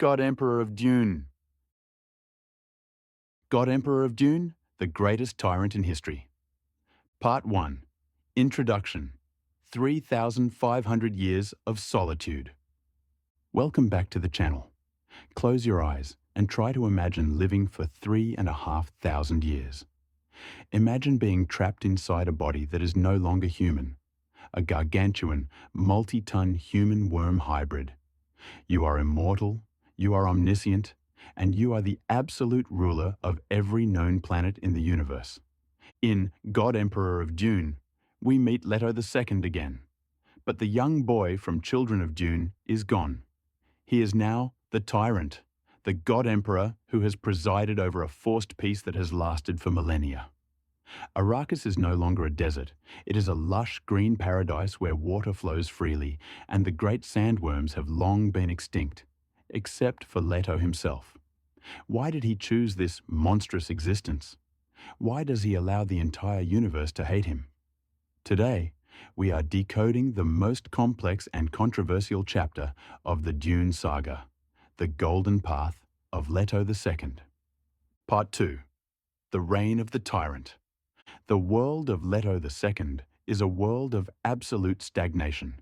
God Emperor of Dune. God Emperor of Dune, the greatest tyrant in history. Part 1. Introduction. 3,500 Years of Solitude. Welcome back to the channel. Close your eyes and try to imagine living for 3,500 years. Imagine being trapped inside a body that is no longer human, a gargantuan, multi-ton human-worm hybrid. You are immortal, you are omniscient, and you are the absolute ruler of every known planet in the universe. In God Emperor of Dune, we meet Leto II again. But the young boy from Children of Dune is gone. He is now the tyrant, the God Emperor who has presided over a forced peace that has lasted for millennia. Arrakis is no longer a desert. It is a lush green paradise where water flows freely, and the great sandworms have long been extinct, except for Leto himself. Why did he choose this monstrous existence? Why does he allow the entire universe to hate him? Today, we are decoding the most complex and controversial chapter of the Dune saga, the golden path of Leto II. Part 2. The Reign of the Tyrant. The world of Leto II is a world of absolute stagnation.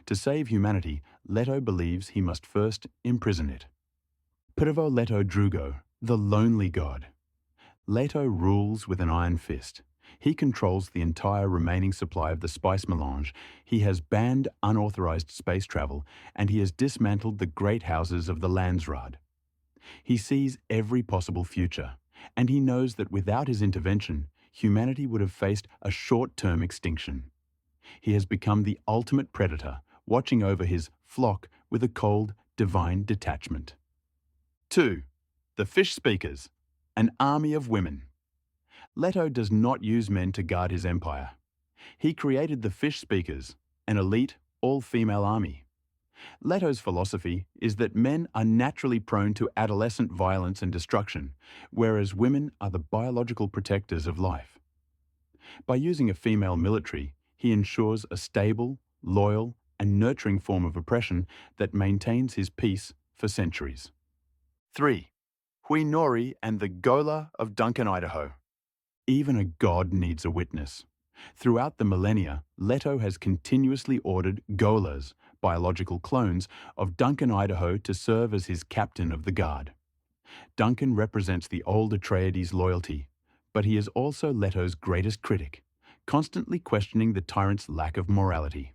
To save humanity, Leto believes he must first imprison it. Pervo Leto Drugo, the lonely god. Leto rules with an iron fist. He controls the entire remaining supply of the spice melange. He has banned unauthorized space travel, and he has dismantled the great houses of the Landsraad. He sees every possible future, and he knows that without his intervention, humanity would have faced a short-term extinction. He has become the ultimate predator, watching over his flock with a cold, divine detachment. 2. The Fish Speakers, an army of women. Leto does not use men to guard his empire. He created the Fish Speakers, an elite, all-female army. Leto's philosophy is that men are naturally prone to adolescent violence and destruction, whereas women are the biological protectors of life. By using a female military, he ensures a stable, loyal, and nurturing form of oppression that maintains his peace for centuries. 3. Hui Nori and the Gola of Duncan, Idaho. Even a god needs a witness. Throughout the millennia, Leto has continuously ordered Golas, biological clones, of Duncan, Idaho to serve as his captain of the guard. Duncan represents the old Atreides loyalty, but he is also Leto's greatest critic, constantly questioning the tyrant's lack of morality.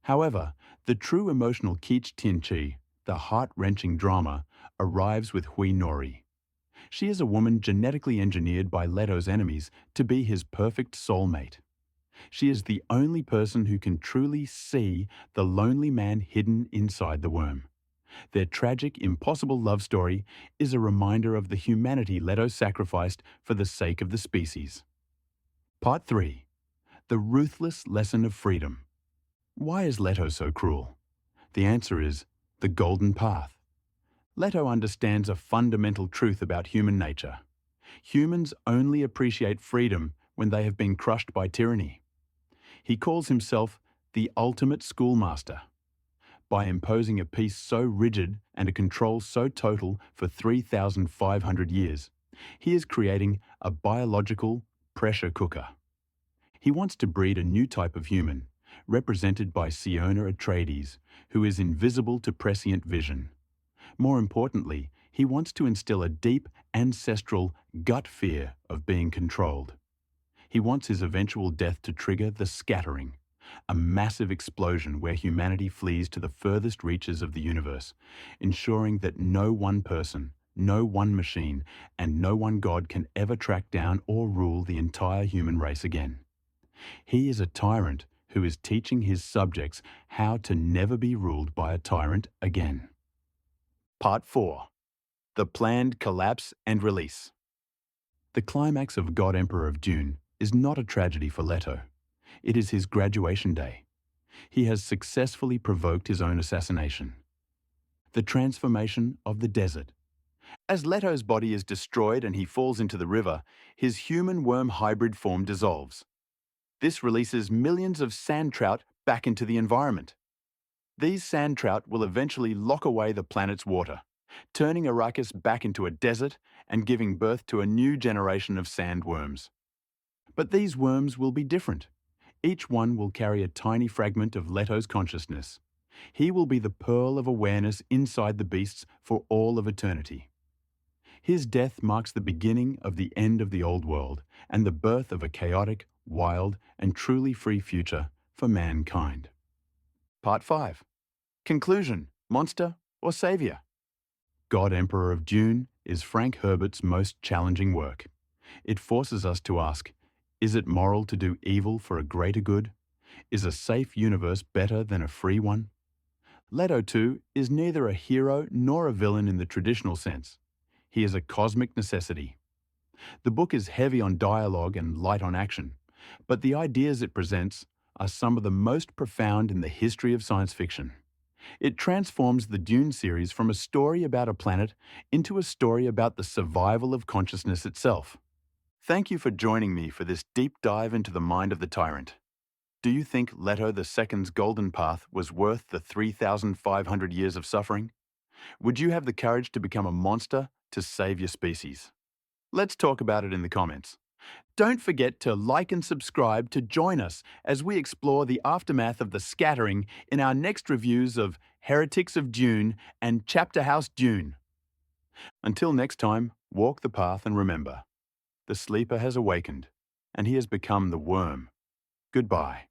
However, the true emotional Keech Tin-Chi, the heart-wrenching drama, arrives with Hui Nori. She is a woman genetically engineered by Leto's enemies to be his perfect soulmate. She is the only person who can truly see the lonely man hidden inside the worm. Their tragic, impossible love story is a reminder of the humanity Leto sacrificed for the sake of the species. Part 3. The Ruthless Lesson of Freedom. Why is Leto so cruel? The answer is the golden path. Leto understands a fundamental truth about human nature. Humans only appreciate freedom when they have been crushed by tyranny. He calls himself the ultimate schoolmaster. By imposing a peace so rigid and a control so total for 3,500 years, he is creating a biological pressure cooker. He wants to breed a new type of human, represented by Paul Atreides, who is invisible to prescient vision. More importantly, he wants to instill a deep, ancestral gut fear of being controlled. He wants his eventual death to trigger the scattering, a massive explosion where humanity flees to the furthest reaches of the universe, ensuring that no one person, no one machine, and no one god can ever track down or rule the entire human race again. He is a tyrant who is teaching his subjects how to never be ruled by a tyrant again. Part 4. The Planned Collapse and Release. The climax of God Emperor of Dune is not a tragedy for Leto. It is his graduation day. He has successfully provoked his own assassination. The transformation of the desert. As Leto's body is destroyed and he falls into the river, his human-worm hybrid form dissolves. This releases millions of sand trout back into the environment. These sand trout will eventually lock away the planet's water, turning Arrakis back into a desert and giving birth to a new generation of sandworms. But these worms will be different. Each one will carry a tiny fragment of Leto's consciousness. He will be the pearl of awareness inside the beasts for all of eternity. His death marks the beginning of the end of the old world and the birth of a chaotic, wild, and truly free future for mankind. Part 5. Conclusion: Monster or Savior? God Emperor of Dune is Frank Herbert's most challenging work. It forces us to ask, is it moral to do evil for a greater good? Is a safe universe better than a free one? Leto II is neither a hero nor a villain in the traditional sense. He is a cosmic necessity. The book is heavy on dialogue and light on action, but the ideas it presents are some of the most profound in the history of science fiction. It transforms the Dune series from a story about a planet into a story about the survival of consciousness itself. Thank you for joining me for this deep dive into the mind of the tyrant. Do you think Leto II's golden path was worth the 3,500 years of suffering? Would you have the courage to become a monster to save your species? Let's talk about it in the comments. Don't forget to like and subscribe to join us as we explore the aftermath of the scattering in our next reviews of Heretics of Dune and Chapter House Dune. Until next time, walk the path and remember, the sleeper has awakened, and he has become the worm. Goodbye.